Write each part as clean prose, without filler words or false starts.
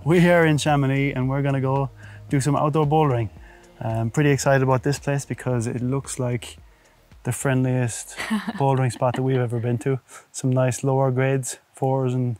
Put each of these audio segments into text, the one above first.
We are in Chamonix and we're gonna go do some outdoor bouldering. I'm pretty excited about this place because it looks like the friendliest bouldering spot that we've ever been to. Some nice lower grades, 4s, and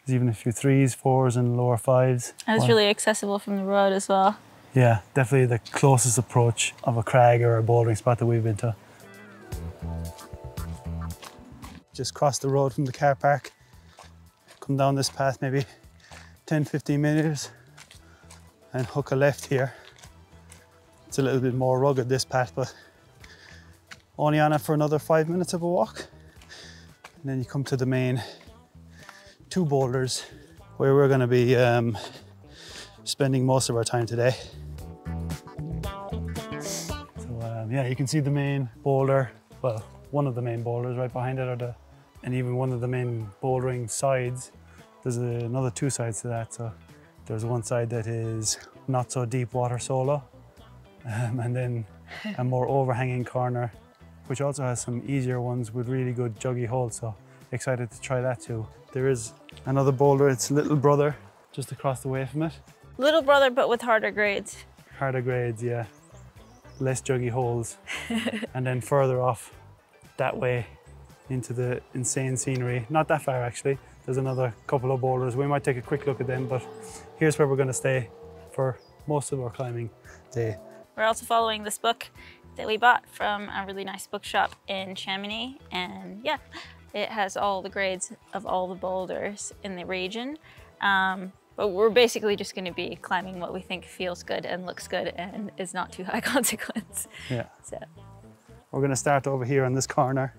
there's even a few 3s, 4s and lower 5s. And it's really accessible from the road as well. Yeah, definitely the closest approach of a crag or a bouldering spot that we've been to. Just cross the road from the car park, come down this path maybe 10-15 meters and hook a left here. It's a little bit more rugged, this path, but only on it for another 5 minutes of a walk. And then you come to the main 2 boulders where we're going to be spending most of our time today. So yeah, you can see the main boulder, well, one of the main boulders right behind it, and even one of the main bouldering sides. There's another 2 sides to that. So there's one side that is not so deep water solo, and then a more overhanging corner, which also has some easier ones with really good juggy holds. So excited to try that too. There is another boulder, it's little brother, just across the way from it. Little brother, but with harder grades. Harder grades, yeah. Less juggy holes. And then further off that way into the insane scenery. Not that far actually. There's another couple of boulders. We might take a quick look at them, but here's where we're going to stay for most of our climbing day. We're also following this book that we bought from a really nice bookshop in Chamonix. And yeah, it has all the grades of all the boulders in the region. But we're basically just going to be climbing what we think feels good and looks good and is not too high consequence. Yeah. So we're going to start over here on this corner,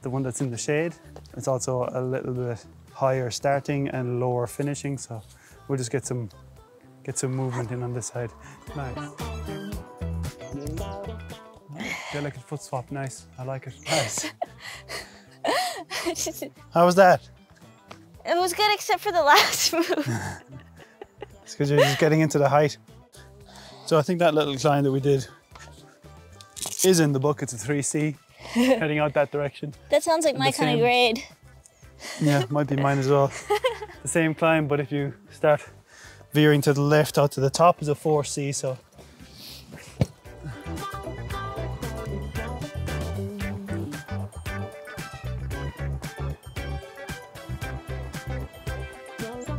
the one that's in the shade. It's also a little bit higher starting and lower finishing, so we'll just get some movement in on this side. Nice. Delicate foot swap, nice. I like it. Nice. How was that? It was good except for the last move. It's because you're just getting into the height. So I think that little climb that we did is in the book. It's a 3C, heading out that direction. That sounds like my kind of grade. Yeah, might be mine as well. The same climb, but if you start veering to the left out to the top is a 4C, so.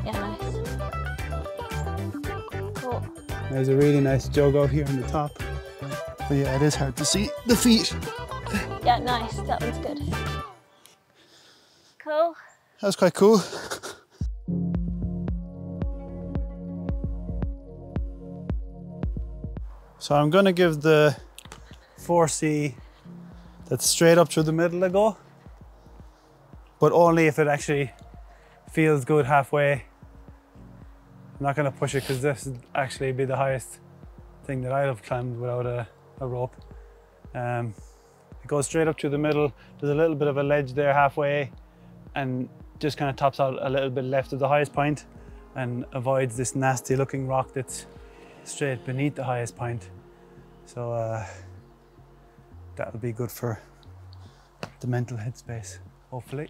Yeah, nice. Cool. There's a really nice jog out here on the top. But yeah, it is hard to see the feet. Yeah, nice. That one's good. Cool. That was quite cool. So I'm going to give the 4C that's straight up through the middle a go, but only if it actually feels good halfway. I'm not going to push it because this would actually be the highest thing that I'd have climbed without a rope. It goes straight up through the middle. There's a little bit of a ledge there halfway and just kind of tops out a little bit left of the highest point and avoids this nasty looking rock that's straight beneath the highest point. So that'll be good for the mental headspace, hopefully.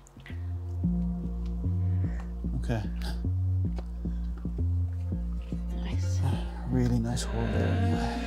Okay. Nice. Really nice hole there.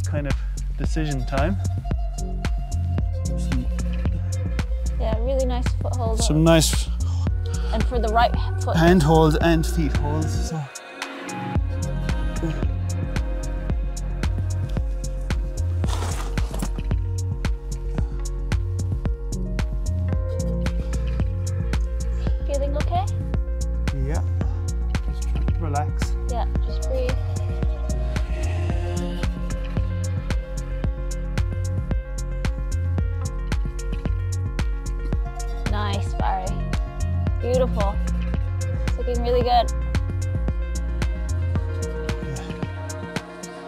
Kind of decision time. Yeah, really nice foothold. Some nice and for the right foot. Hand holds and feet holds. So. Feeling okay? Yeah. Just try to relax. Yeah, just breathe. Nice, Barry. Beautiful. It's looking really good.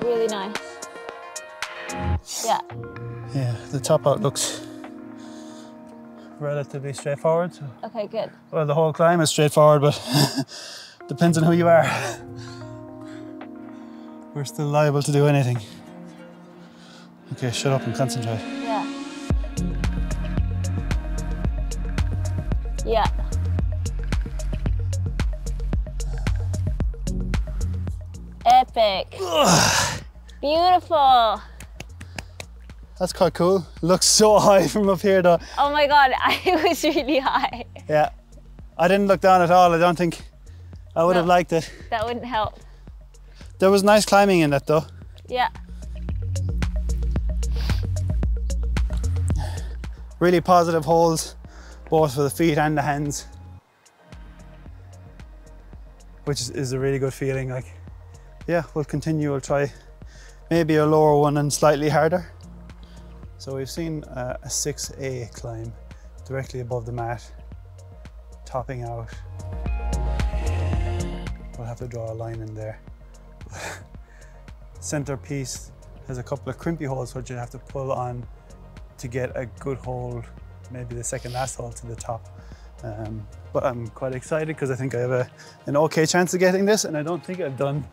Really nice. Yeah. Yeah. The top out looks relatively straightforward. So, Okay, good. well, the whole climb is straightforward, but depends on who you are. We're still liable to do anything. Okay, shut up and concentrate. Yeah. Yeah. Epic. Beautiful. That's quite cool. Looks so high from up here though. Oh my God, it was really high. Yeah. I didn't look down at all. I don't think I would have liked it. That wouldn't help. There was nice climbing in that though. Yeah. Really positive holds, both for the feet and the hands. Which is a really good feeling. Like, yeah, we'll continue. We'll try maybe a lower one and slightly harder. So we've seen a 6A climb directly above the mat, topping out. We'll have to draw a line in there. Centerpiece has a couple of crimpy holes which you have to pull on to get a good hold, maybe the second last hole to the top. But I'm quite excited because I think I have an okay chance of getting this, and I don't think I've done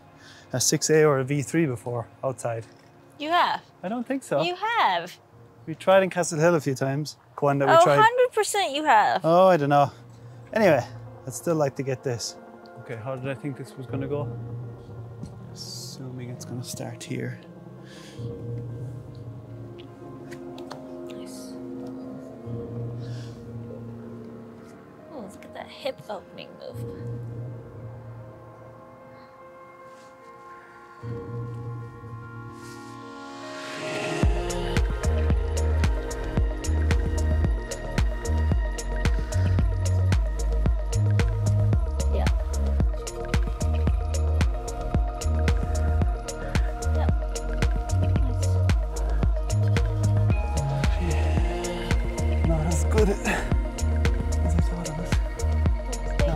a 6A or a V3 before outside. You have? I don't think so. You have? We tried in Castle Hill a few times. One that we Oh, tried. 100% you have. Oh, I don't know. Anyway, I'd still like to get this. Okay, how did I think this was going to go? Assuming it's going to start here. Nice. Oh, look at that hip opening move. Good as I thought it was. No.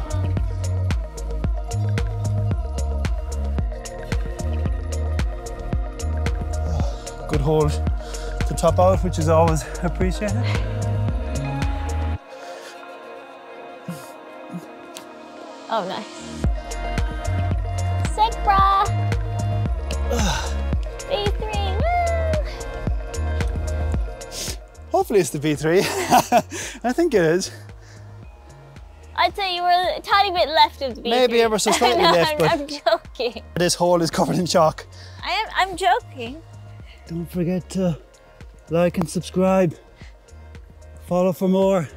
Good hold to top out, which is always appreciated. Oh, nice. Sick, brah. V3, woo! Hopefully it's the V3. I think it is. I'd say you were a tiny bit left of the V3. Maybe ever so slightly No, left, but I'm joking. this hole is covered in chalk. I'm joking. Don't forget to like and subscribe. Follow for more.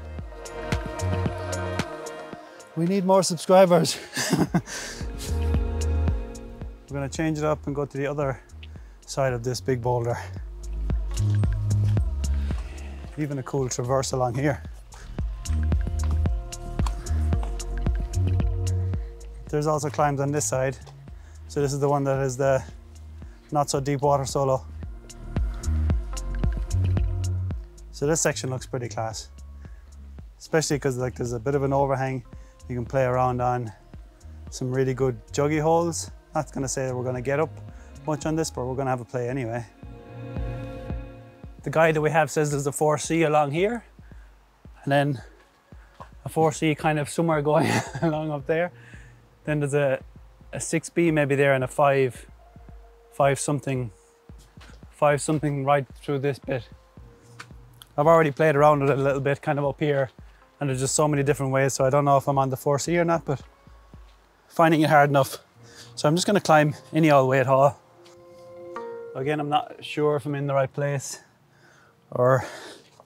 We need more subscribers. We're going to change it up and go to the other side of this big boulder. Even a cool traverse along here. There's also climbs on this side. So this is the one that is the not so deep water solo. So this section looks pretty class. Especially because like there's a bit of an overhang you can play around on. Some really good juggy holes. Not gonna say that we're gonna get up much on this, but we're gonna have a play anyway. The guide that we have says there's a 4C along here, and then a 4C kind of somewhere going along up there. Then there's a 6B maybe there, and a 5 something right through this bit. I've already played around with it a little bit kind of up here, and there's just so many different ways, so I don't know if I'm on the 4C or not, but finding it hard enough. So I'm just gonna climb any old way at all. Again, I'm not sure if I'm in the right place or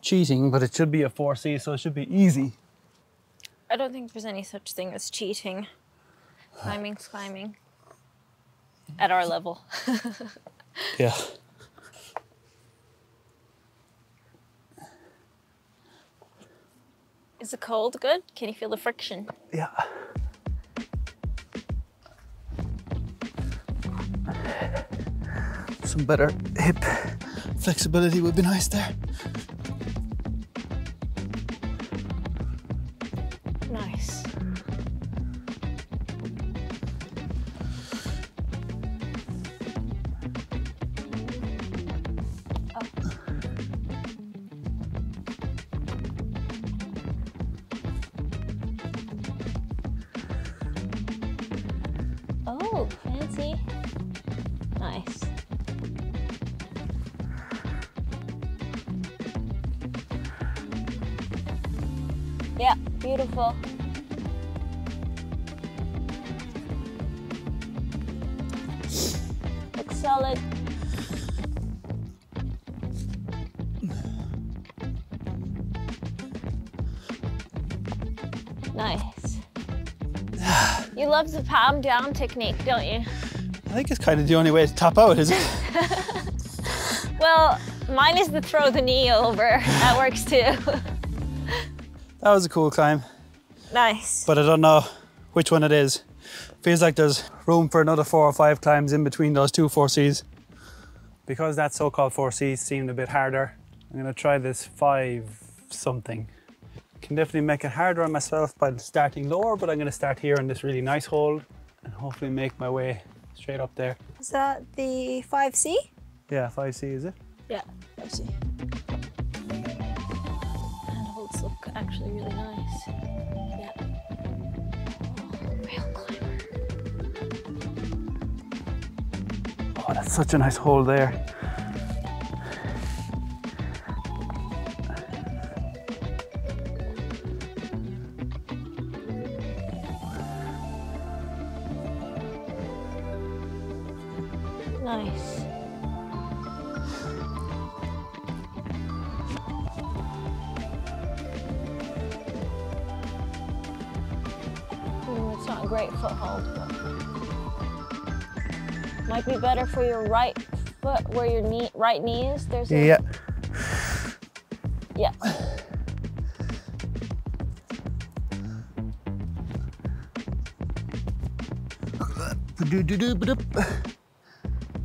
cheating, but it should be a 4C, so it should be easy. I don't think there's any such thing as cheating. Climbing's climbing. At our level. Yeah. Is the cold good? Can you feel the friction? Yeah. Some better hip flexibility would be nice there. Nice. fancy. Nice. Yeah, beautiful. Looks solid. Nice. You love the palm down technique, don't you? I think it's kind of the only way to top out, is it? Well, mine is to throw the knee over. That works too. That was a cool climb, Nice. but I don't know which one it is. Feels like there's room for another 4 or 5 climbs in between those 2 4Cs. Because that so-called 4C seemed a bit harder, I'm gonna try this 5 something. Can definitely make it harder on myself by starting lower, but I'm gonna start here on this really nice hold and hopefully make my way straight up there. Is that the 5C? Yeah, 5C is it? Yeah, 5C. Handholds look actually really nice. Yeah. Oh, rail climber. Oh, that's such a nice hold there. Nice. It's not a great foothold, but might be better for your right foot where your right knee is. There's a, Yeah. yeah.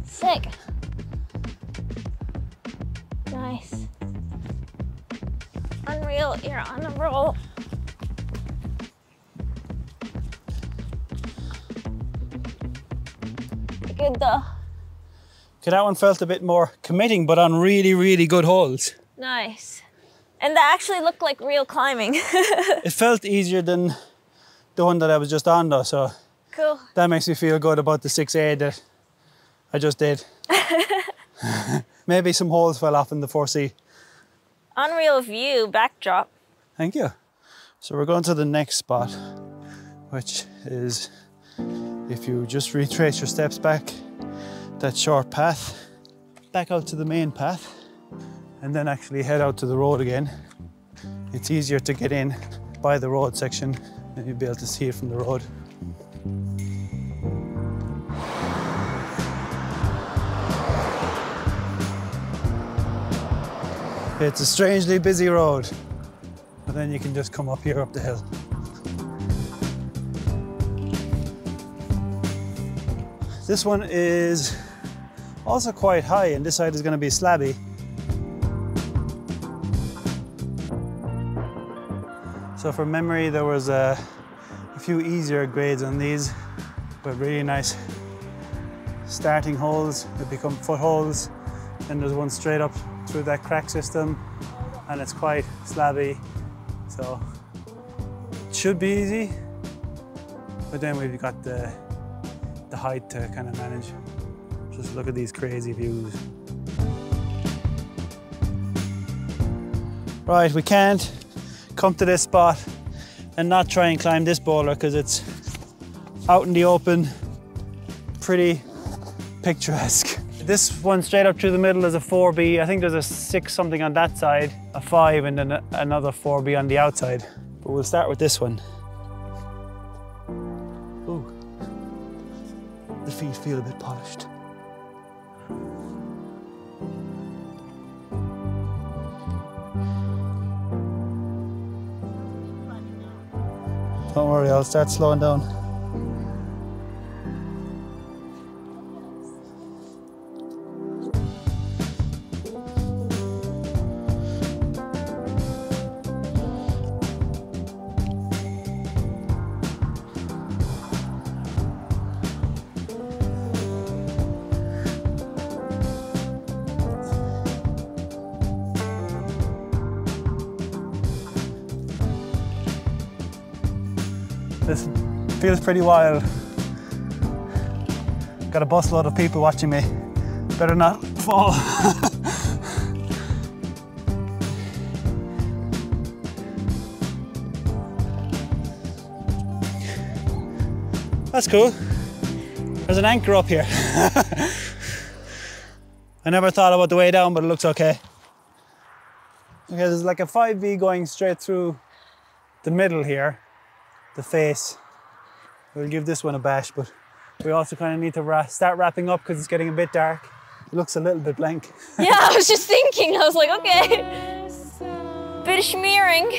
Sick. Nice. Unreal, you're on a roll. Good though. Okay, that one felt a bit more committing, but on really, really good holds. Nice. And that actually looked like real climbing. It felt easier than the one that I was just on though, so Cool. that makes me feel good about the 6A that I just did. Maybe some holes fell off in the 4C. Unreal view backdrop. Thank you. So we're going to the next spot, which is, if you just retrace your steps back, that short path, back out to the main path, and then actually head out to the road again. It's easier to get in by the road section, and you'll be able to see it from the road. It's a strangely busy road, but then you can just come up here up the hill. This one is also quite high, and this side is going to be slabby. So from memory, there was a few easier grades on these, but really nice starting holes that become footholds. Then there's one straight up through that crack system, and it's quite slabby, so it should be easy. But then we've got the height to kind of manage. Just look at these crazy views. Right, we can't come to this spot and not try and climb this boulder because it's out in the open, pretty picturesque. This one straight up through the middle is a 4B. I think there's a 6 something on that side, a 5, and then another 4B on the outside. But we'll start with this one. Ooh, the feet feel a bit polished. Don't worry, I'll start slowing down. This feels pretty wild. Got a busload of people watching me. Better not fall. That's cool. There's an anchor up here. I never thought about the way down, but it looks okay. Okay, there's like a 5V going straight through the middle here, the face. We'll give this one a bash, but we also kind of need to start wrapping up because it's getting a bit dark. It looks a little bit blank. Yeah, I was just thinking, I was like, okay. Bit of smearing.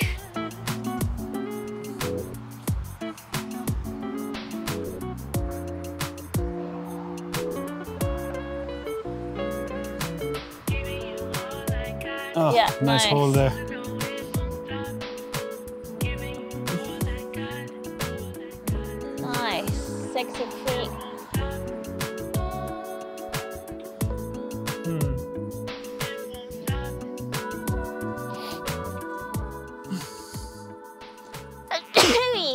Oh, yeah, nice hole there. Nice, 60 feet.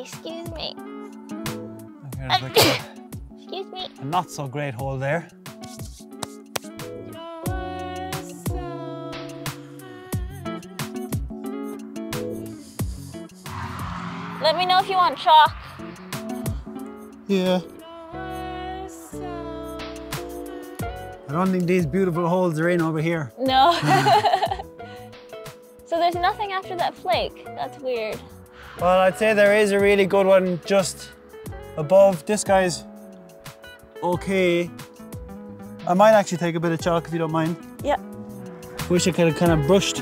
Excuse me. Okay, there's like Excuse me. a not so great hole there. Let me know if you want chalk. Yeah. I don't think these beautiful holes are in over here. No. So there's nothing after that flake. That's weird. Well, I'd say there is a really good one just above. This guy's okay. I might actually take a bit of chalk if you don't mind. Yeah. Wish I could have kind of brushed.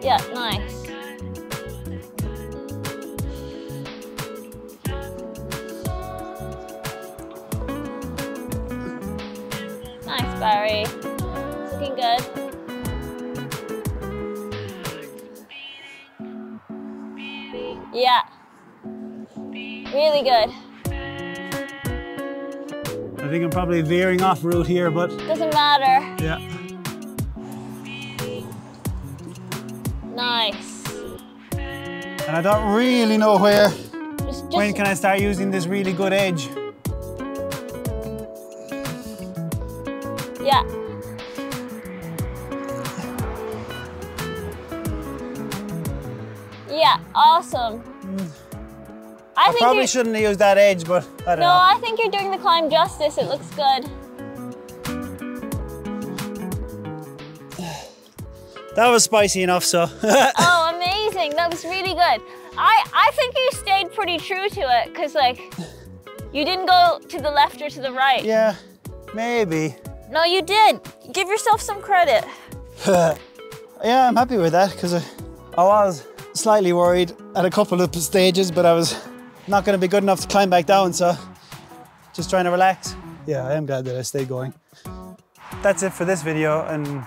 Yeah, nice. Nice, Barry. It's looking good. Yeah. Really good. I think I'm probably veering off route here, but Doesn't matter. yeah. Nice. And I don't really know where. When can I start using this really good edge? Yeah. Yeah, awesome. I probably shouldn't have used that edge, but I don't know. No, I think you're doing the climb justice. It looks good. That was spicy enough, so. Oh, amazing. That was really good. I think you stayed pretty true to it because, like, you didn't go to the left or to the right. Yeah, maybe. No, you did. Give yourself some credit. Yeah, I'm happy with that because I was slightly worried at a couple of stages, but I was not going to be good enough to climb back down, so just trying to relax. Yeah, I am glad that I stayed going. That's it for this video and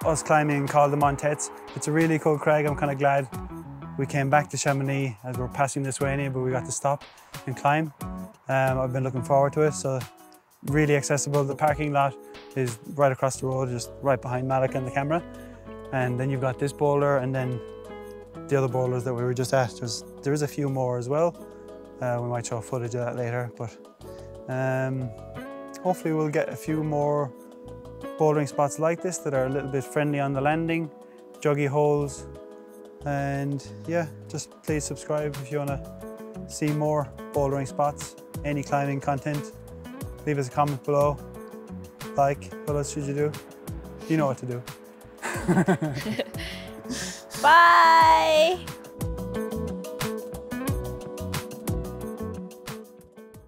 us climbing Col de Montets. It's a really cool crag. I'm kind of glad we came back to Chamonix as we're passing this way anyway, but we got to stop and climb. I've been looking forward to it, so really accessible. The parking lot is right across the road, just right behind Malek and the camera. And then you've got this boulder and then the other boulders that we were just at. There is a few more as well. We might show footage of that later, but hopefully we'll get a few more bouldering spots like this that are a little bit friendly on the landing, juggy holes. And yeah, just please subscribe if you want to see more bouldering spots, any climbing content. Leave us a comment below. Like, what else should you do? You know what to do. Bye.